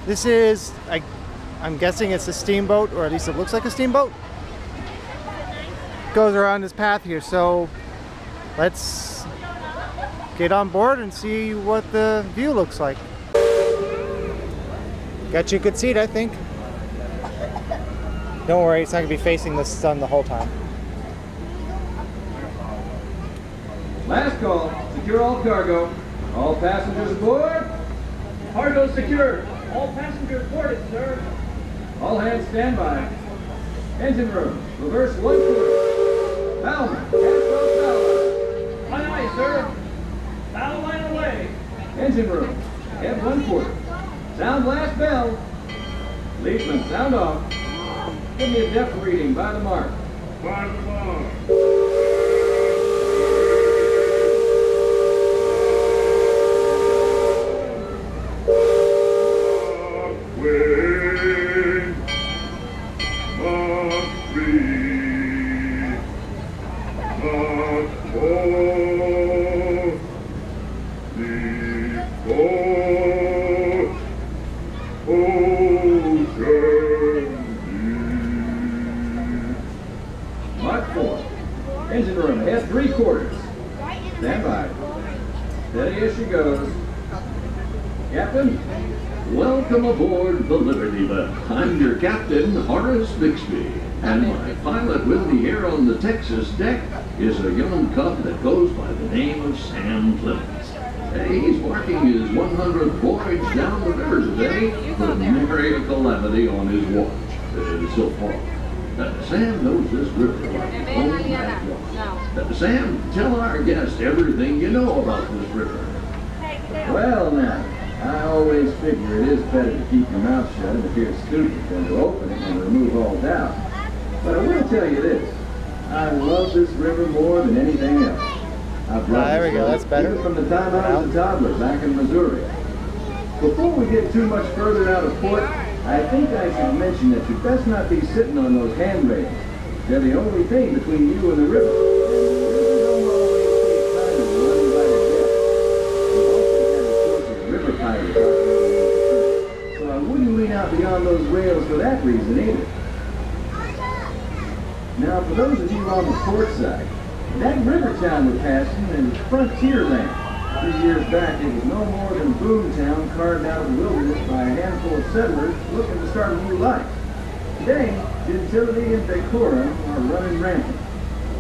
This is, I'm guessing it's a steamboat, or at least it looks like a steamboat. Goes around this path here, so let's get on board and see what the view looks like. Got you a good seat, I think. Don't worry, it's not going to be facing the sun the whole time. Last call. Secure all cargo. All passengers aboard. Cargo secured. All passengers boarded, sir. All hands stand by. Engine room. Reverse 1 quarter. Bowman. Hands off bow line. Aye, aye, sir. Bow line away. Engine room. Head 1 quarter. Sound blast bell. Leadman, sound off. Give me a depth reading by the mark. By the mark. Mark 4. Engine room, head 3 quarters. Stand by. Steady as she goes. Captain? Welcome aboard the Liberty Boat. I'm your captain, Horace Bixby, and my pilot with me here on the Texas deck is a young cub that goes by the name of Sam Clemens. He's marking his 100th voyage down the river today with nary a calamity on his watch so far. Sam knows this river like his own backyard. Sam, tell our guest everything you know about this river. Well now, I always figure it is better to keep your mouth shut and appear stupid than to open it and remove all doubt. But I will tell you this, I love this river more than anything else. I've loved there we go, that's better. Even from the time I was a toddler back in Missouri. Before we get too much further out of port, I think I should mention that you best not be sitting on those handrails. They're the only thing between you and the river. And the river don't always take time to run by the deck. We also have a source of river pirates out there. So I wouldn't lean out beyond those rails for that reason either. Now, for those of you on the port side, that river town we're passing is frontier land. A few years back, it was no more than a boom town carved out of the wilderness by a handful of settlers looking to start a new life. Today, gentility and decorum are running rampant.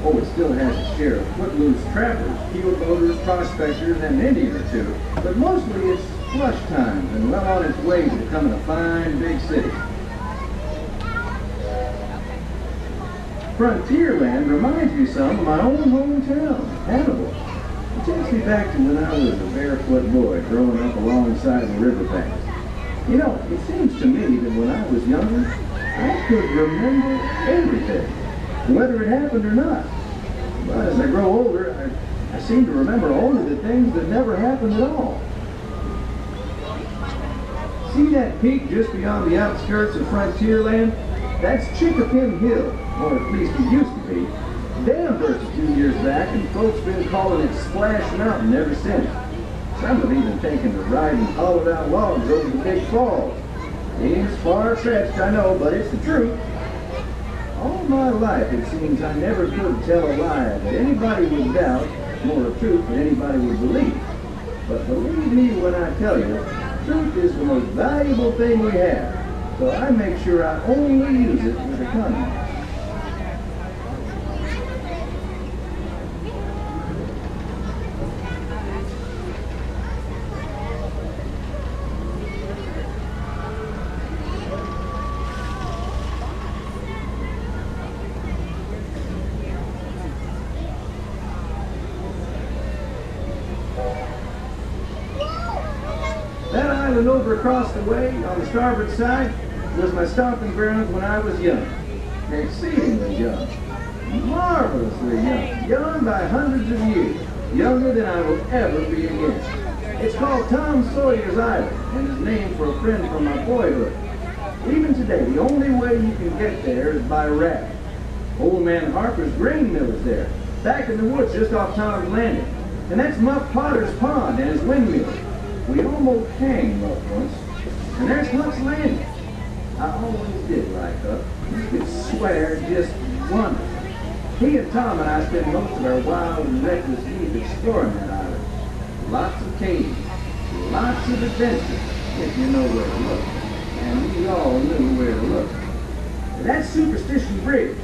Oh, it still has its share of footloose trappers, field boaters, prospectors, and an Indian or two, but mostly it's flush times and well on its way to becoming a fine big city. Frontierland reminds me some of my own hometown, Hannibal. It takes me back to when I was a barefoot boy growing up alongside the riverbanks. You know, it seems to me that when I was younger, I could remember everything, whether it happened or not. But as I grow older, I seem to remember only the things that never happened at all. See that peak just beyond the outskirts of Frontierland? That's Chickapin Hill, or at least it used to be. Dam burst a few years back, and folks been calling it Splash Mountain ever since. Some have even taken to riding hollowed-out logs over the big falls. Seems far-fetched, I know, but it's the truth. All my life, it seems I never could tell a lie that anybody would doubt, nor a truth that anybody would believe. But believe me when I tell you, truth is the most valuable thing we have. So I make sure I only use it with economy. That island over across the way on the starboard side was my stomping grounds when I was young. Exceedingly young. Marvelously young. Young by hundreds of years. Younger than I will ever be again. It's called Tom Sawyer's Island and is named for a friend from my boyhood. Even today, the only way you can get there is by raft. Old man Harper's grain mill is there, back in the woods just off Tom's Landing. And that's Muff Potter's pond and his windmill. We almost hanged Muff once. And there's Huck's Landing. I always did like Huck. You could swear just wonderful. He and Tom and I spent most of our wild and reckless youth exploring that island. Lots of caves, lots of adventure, if you know where to look. And we all knew where to look. That's Superstition Bridge.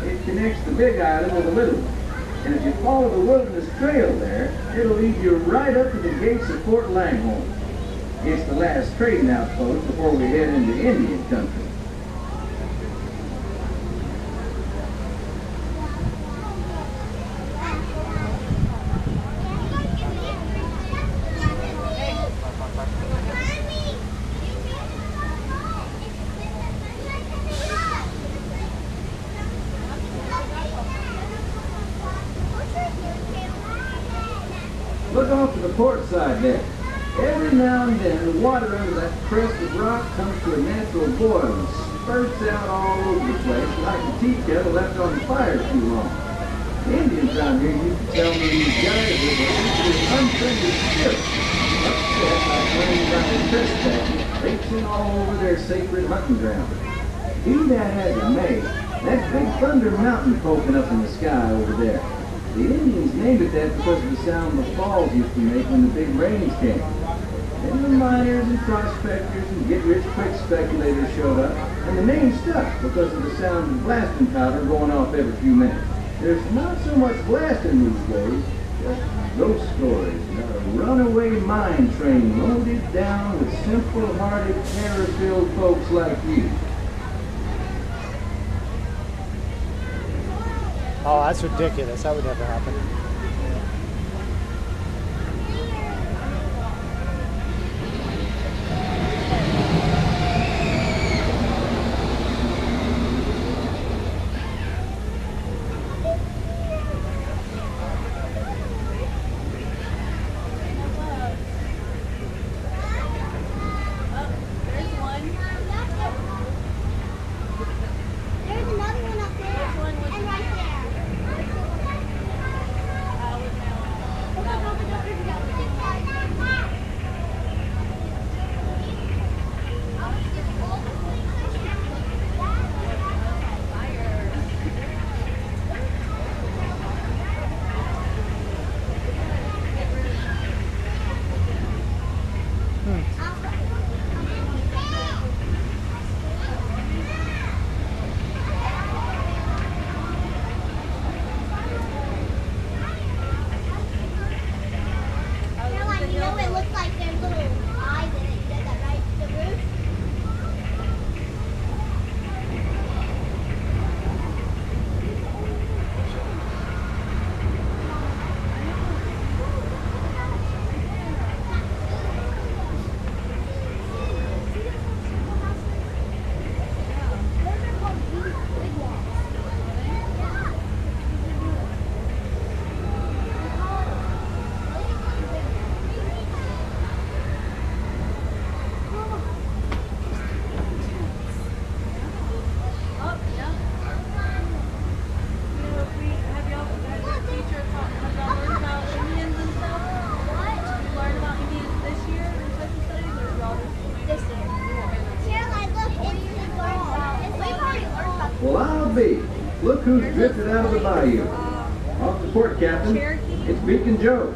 It connects the big island with the little one. And if you follow the wilderness trail there, it'll lead you right up to the gates of Fort Langhorne. It's the last trading outpost before we head into Indian country. Look off to the port side there. Every now and then, the water under that crest of rock comes to a natural boil and spurts out all over the place like a tea kettle left on the fire too long. The Indians around here used to tell me these guys that were unfriendly spirits, upset by claiming about the trespassing, racing all over their sacred hunting ground. Be that as it may, that big Thunder Mountain poking up in the sky over there. The Indians named it that because of the sound the falls used to make when the big rains came. Then the miners and prospectors and get-rich-quick speculators showed up, and the name stuck because of the sound of blasting powder going off every few minutes. There's not so much blasting these days, just ghost stories about a runaway mine train loaded down with simple-hearted, terror-filled folks like you. Oh, that's ridiculous. That would never happen. Well, I'll be. Look who's drifted out of the bayou. Off the port, Captain. It's Beacon Joe.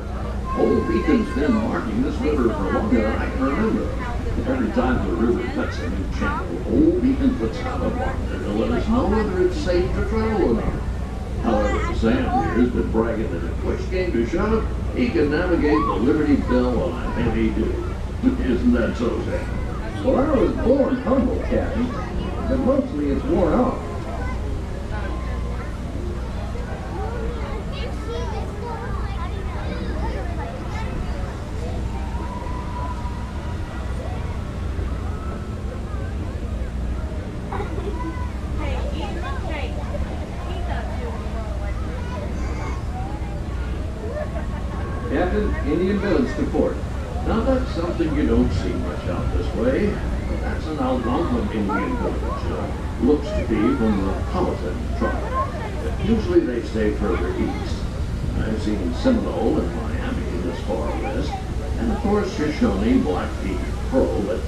Old Beacon's been marking this river for longer than I can remember. Every time the river cuts a new channel, Old Beacon puts out a marker to let us know whether it's safe to travel or not. However, Sam here has been bragging that if push came to shove, he can navigate the Liberty Bell on a heavy duty. Isn't that so, Sam? Well, I was born humble, Captain, but mostly it's worn off. Captain, Indian village to port. Now that's something you don't see much out this way. That's an Algonquin Indian village. Looks to be from the Powhatan tribe. Usually they stay further east. I've seen Seminole and Miami this far west, and of course Shoshone, Blackfeet, Crow, but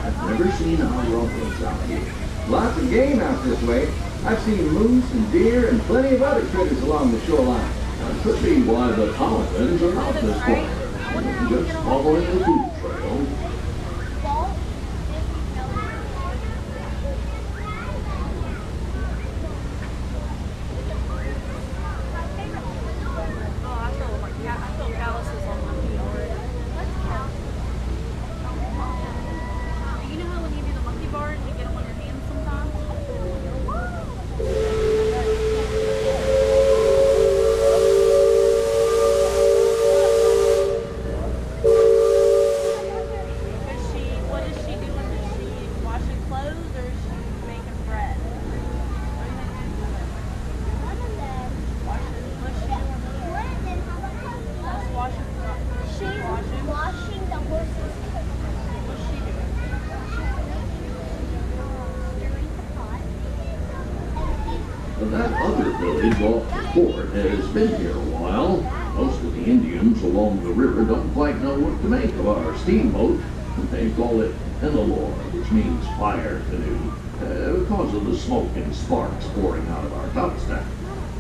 I've never seen our rowboats out here. Lots of game out this way. I've seen moose and deer and plenty of other critters along the shoreline. That could be why the Paladins are out this far. Just following the food trail. That other village off the fort has been here a while. Most of the Indians along the river don't quite know what to make of our steamboat. They call it Penalore, which means fire canoe, because of the smoke and sparks pouring out of our topstack.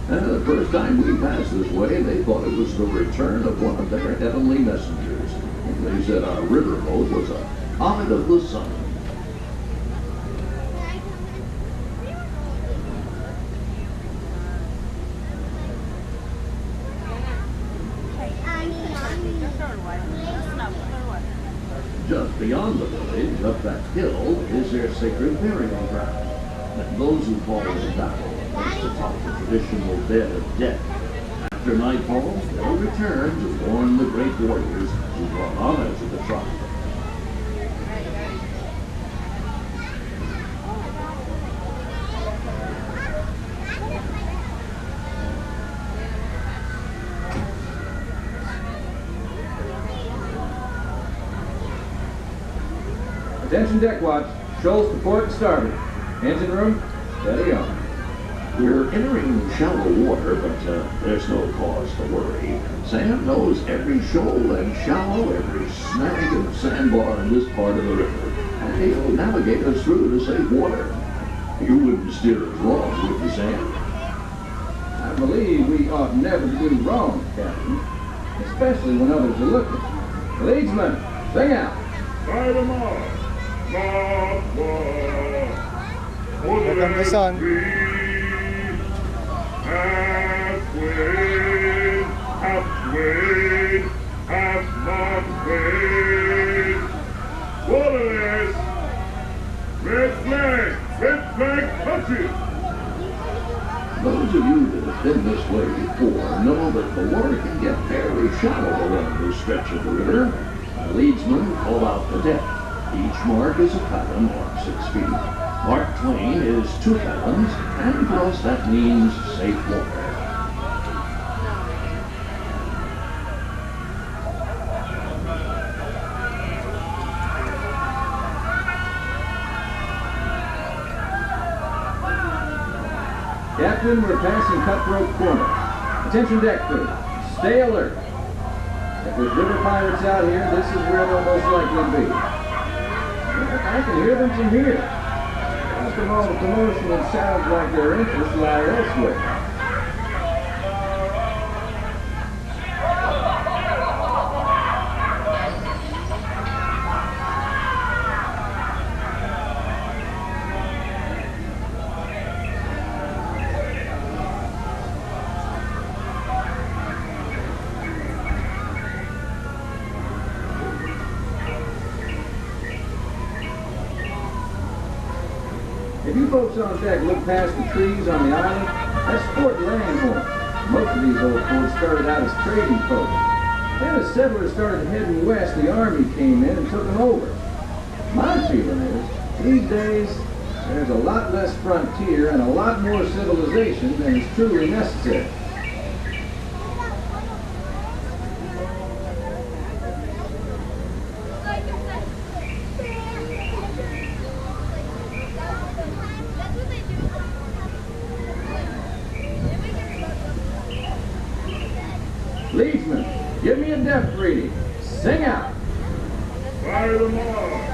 The first time we passed this way, they thought it was the return of one of their heavenly messengers. They said our riverboat was a comet of the sun. Just beyond the village, up that hill, is their sacred burial ground. And those who fall in battle must atop the traditional bed of death. After nightfall, they'll return to mourn the great warriors who brought honor to the tribe. Attention deck watch. Shoals to port and starboard. Engine room, steady on. We're entering shallow water, but there's no cause to worry. Sam knows every shoal and shallow, every snag and sandbar in this part of the river, and he'll navigate us through to safe water. You wouldn't steer us wrong, would you, Sam? I believe we ought never to do wrong, Captain. Especially when others are looking. Leadsman, sing out. By the mark. Here comes the sun. Half wind, half wind, half not wind. Waterless. Red flag touches. Those of you that have been this way before know that the water can get fairly shallow along this stretch of the river. The leadsmen call out the depth. Each mark is a fathom or 6 feet. Mark twain is 2 fathoms, and for us that means safe water. Captain, we're passing Cutthroat Corner. Attention deck crew, stay alert. If there's river pirates out here, this is where they'll most likely be. I can hear them from here. After all the commotion, it sounds like their interests lie elsewhere. If you folks on deck look past the trees on the island, that's Fort Langhorne. Most of these old forts started out as trading folks. Then as settlers started heading west, the army came in and took them over. My feeling is, these days, there's a lot less frontier and a lot more civilization than is truly necessary. Leadsman, give me a depth reading. Sing out. By the mark.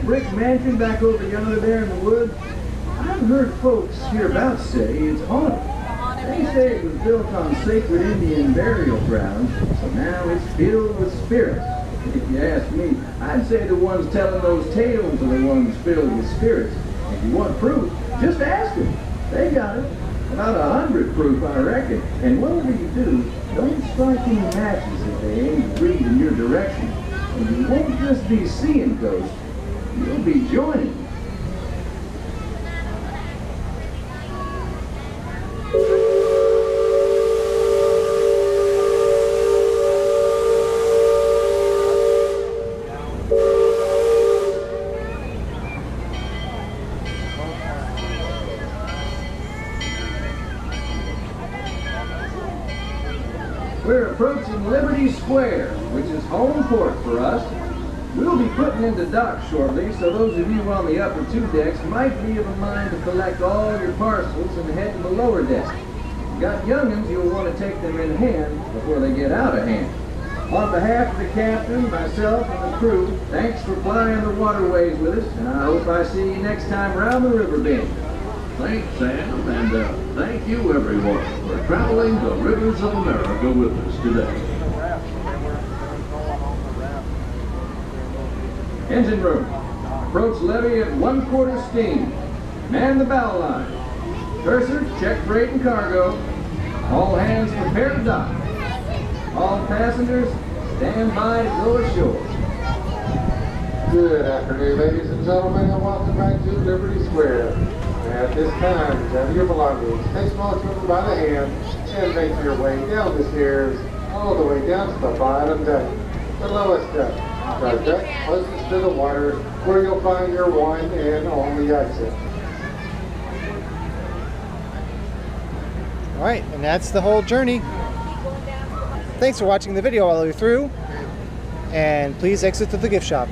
Brick mansion back over yonder there in the woods? I've heard folks hereabouts say it's haunted. They say it was built on sacred Indian burial grounds, so now it's filled with spirits. And if you ask me, I'd say the ones telling those tales are the ones filled with spirits. If you want proof, just ask them. They got it. About 100 proof, I reckon. And whatever you do, don't strike any matches if they ain't agreed in your direction. And you won't just be seeing ghosts. You'll be joining. We're approaching Liberty Square, which is home port for us. We'll be putting into dock shortly, so those of you on the upper two decks might be of a mind to collect all your parcels and head to the lower deck. If you got young'uns, you'll want to take them in hand before they get out of hand. On behalf of the captain, myself, and the crew, thanks for flying the waterways with us, and I hope I see you next time around the river bend. Thanks, Sam, and thank you, everyone, for traveling the rivers of America with us today. Engine room. Approach levee at 1/4 steam. Man the bow line. Purser, check freight and cargo. All hands prepare to dock. All passengers, stand by to go ashore. Good afternoon, ladies and gentlemen, and welcome back to Liberty Square. At this time, gather your belongings, take small children by the hand, and make your way down the stairs, all the way down to the bottom deck, the lowest deck. The deck closest to the water, where you'll find your one and only exit. Alright, and that's the whole journey. Thanks for watching the video all the way through, and please exit to the gift shop.